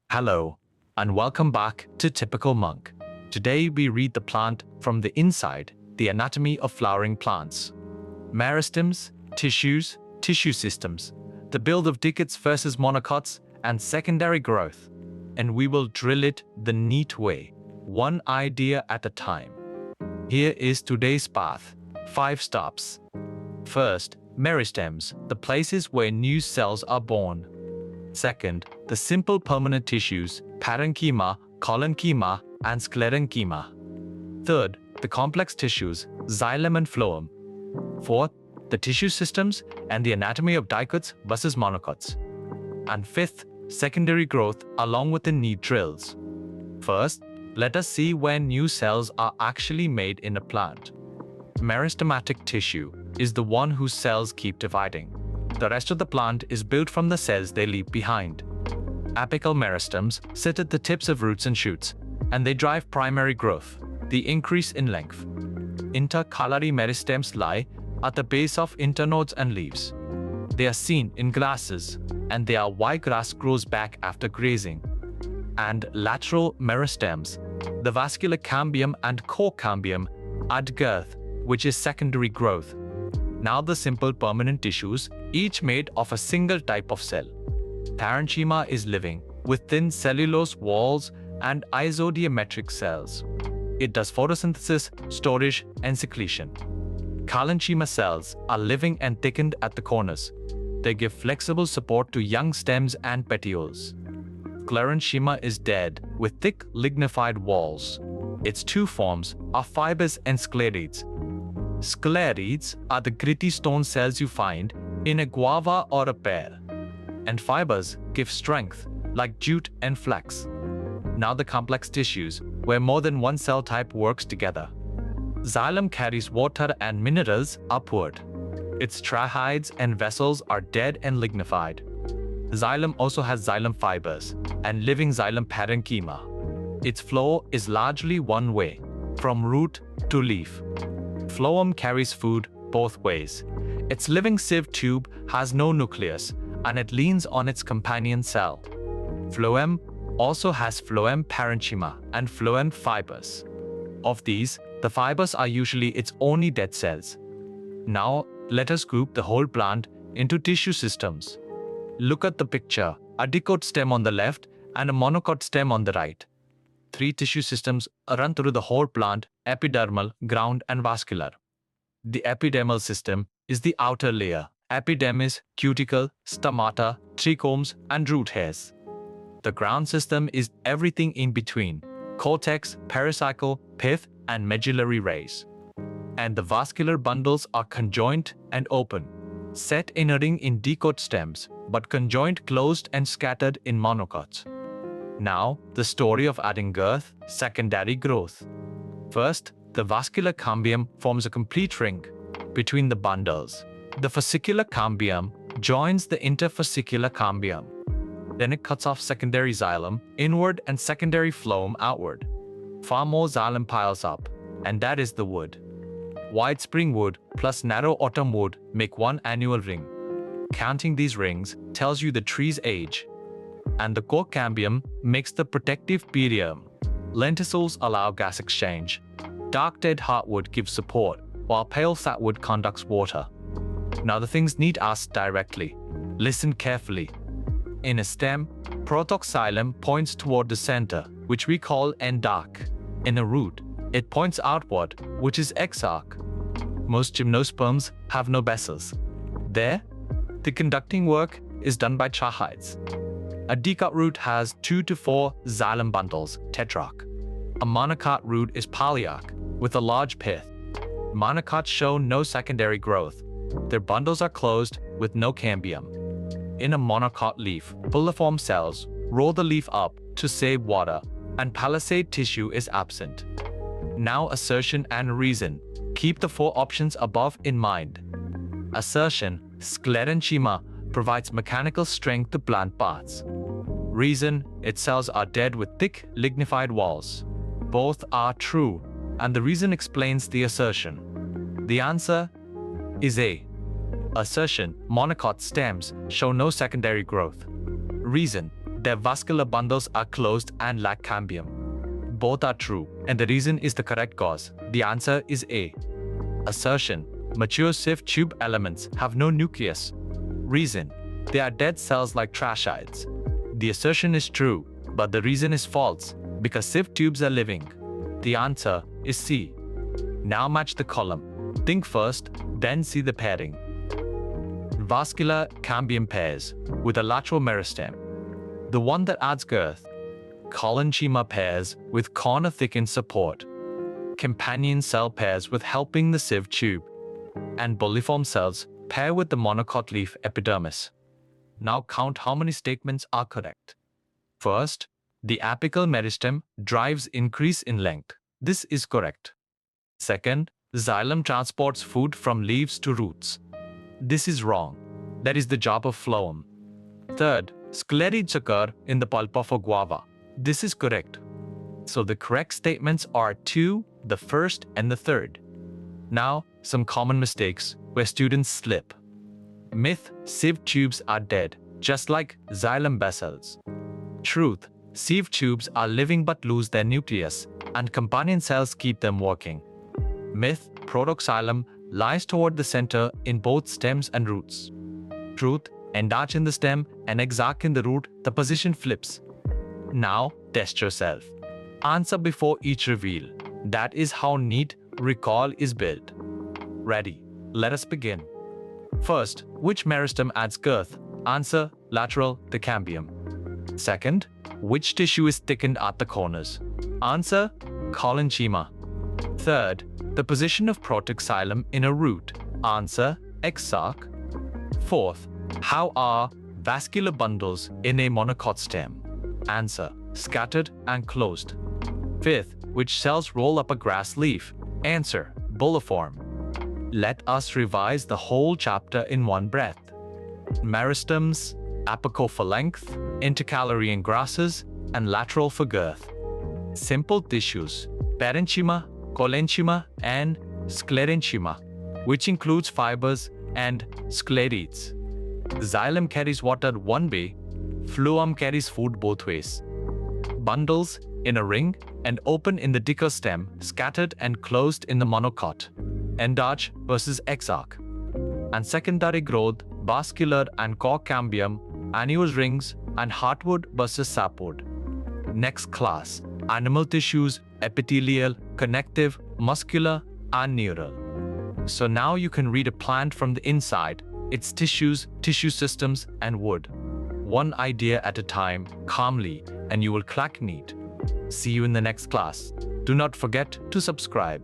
Hello, and welcome back to Typical Monk. Today we read the plant from the inside, the anatomy of flowering plants. Meristems, tissues, tissue systems, the build of dicots versus monocots, and secondary growth. And we will drill it the neat way, one idea at a time. Here is today's path. 5 stops. First, meristems, the places where new cells are born. Second, the simple permanent tissues, parenchyma, collenchyma, and sclerenchyma. Third, the complex tissues, xylem and phloem. Fourth, the tissue systems and the anatomy of dicots versus monocots. And fifth, secondary growth along with the neat drills. First, let us see where new cells are actually made in a plant. Meristematic tissue is the one whose cells keep dividing. The rest of the plant is built from the cells they leave behind. Apical meristems sit at the tips of roots and shoots, and they drive primary growth, the increase in length. Intercalary meristems lie at the base of internodes and leaves. They are seen in grasses, and they are why grass grows back after grazing. And lateral meristems, the vascular cambium and core cambium, add girth, which is secondary growth. Now the simple permanent tissues, each made of a single type of cell. Parenchyma is living, with thin cellulose walls and isodiametric cells. It does photosynthesis, storage, and secretion. Collenchyma cells are living and thickened at the corners. They give flexible support to young stems and petioles. Sclerenchyma is dead, with thick lignified walls. Its two forms are fibers and sclerids. Sclerids are the gritty stone cells you find in a guava or a pear, and fibers give strength, like jute and flax. Now the complex tissues, where more than one cell type works together. Xylem carries water and minerals upward. Its tracheids and vessels are dead and lignified. Xylem also has xylem fibers and living xylem parenchyma. Its flow is largely one way, from root to leaf. Phloem carries food both ways. Its living sieve tube has no nucleus, and it leans on its companion cell. Phloem also has phloem parenchyma and phloem fibers. Of these, the fibers are usually its only dead cells. Now, let us group the whole plant into tissue systems. Look at the picture, a dicot stem on the left and a monocot stem on the right. 3 tissue systems run through the whole plant: epidermal, ground, and vascular. The epidermal system is the outer layer: epidermis, cuticle, stomata, trichomes, and root hairs. The ground system is everything in between: cortex, pericycle, pith, and medullary rays. And the vascular bundles are conjoined and open, set in a ring in dicot stems, but conjoined, closed, and scattered in monocots. Now, the story of adding girth, secondary growth. First, the vascular cambium forms a complete ring between the bundles. The fascicular cambium joins the interfascicular cambium. Then it cuts off secondary xylem inward and secondary phloem outward. Far more xylem piles up, and that is the wood. Wide spring wood plus narrow autumn wood make one annual ring. Counting these rings tells you the tree's age. And the core cambium makes the protective perium. Lenticels allow gas exchange. Dark dead heartwood gives support, while pale fatwood conducts water. Now the things need asked directly. Listen carefully. In a stem, protoxylem points toward the center, which we call end-arc. In a root, it points outward, which is x-arc. Most gymnosperms have no bessels. There, the conducting work is done by tracheids. A dicot root has 2 to 4 xylem bundles, tetrarch. A monocot root is polyarch, with a large pith. Monocots show no secondary growth. Their bundles are closed, with no cambium. In a monocot leaf, pulliform cells roll the leaf up to save water, and palisade tissue is absent. Now assertion and reason. Keep the 4 options above in mind. Assertion: sclerenchyma provides mechanical strength to plant parts. Reason: its cells are dead with thick, lignified walls. Both are true, and the reason explains the assertion. The answer is A. Assertion: monocot stems show no secondary growth. Reason: their vascular bundles are closed and lack cambium. Both are true, and the reason is the correct cause. The answer is A. Assertion: mature sieve tube elements have no nucleus. Reason: they are dead cells like trachytes. The assertion is true, but the reason is false, because sieve tubes are living. The answer is C. Now match the column. Think first, then see the pairing. Vascular cambium pairs with a lateral meristem, the one that adds girth. Collenchyma pairs with corner-thickened support. Companion cell pairs with helping the sieve tube. And bulliform cells pair with the monocot leaf epidermis. Now count how many statements are correct. First, the apical meristem drives increase in length. This is correct. Second, xylem transports food from leaves to roots. This is wrong. That is the job of phloem. Third, sclerids occur in the pulp of a guava. This is correct. So the correct statements are 2, the first and the third. Now, some common mistakes where students slip. Myth: sieve tubes are dead, just like xylem basals. Truth: sieve tubes are living but lose their nucleus, and companion cells keep them working. Myth: protoxylem lies toward the center in both stems and roots. Truth: endarch in the stem and exarch in the root, the position flips. Now, test yourself. Answer before each reveal. That is how NEET recall is built. Ready? Let us begin. First, which meristem adds girth? Answer: lateral, the cambium. Second, which tissue is thickened at the corners? Answer: collenchyma. Third, the position of protoxylem in a root. Answer: exarch. Fourth, how are vascular bundles in a monocot stem? Answer: scattered and closed. Fifth, which cells roll up a grass leaf? Answer: bulliform. Let us revise the whole chapter in one breath. Meristems, apical for length, intercalary in grasses, and lateral for girth. Simple tissues: parenchyma, collenchyma, and sclerenchyma, which includes fibers and sclerids. Xylem carries water one way, phloem carries food both ways. Bundles in a ring and open in the dicot stem, scattered and closed in the monocot. Endarch versus exarch. And secondary growth, vascular and core cambium, annulus rings, and heartwood versus sapwood. Next class: animal tissues, epithelial, connective, muscular, and neural. So now you can read a plant from the inside, its tissues, tissue systems, and wood. One idea at a time, calmly, and you will crack NEET. See you in the next class. Do not forget to subscribe.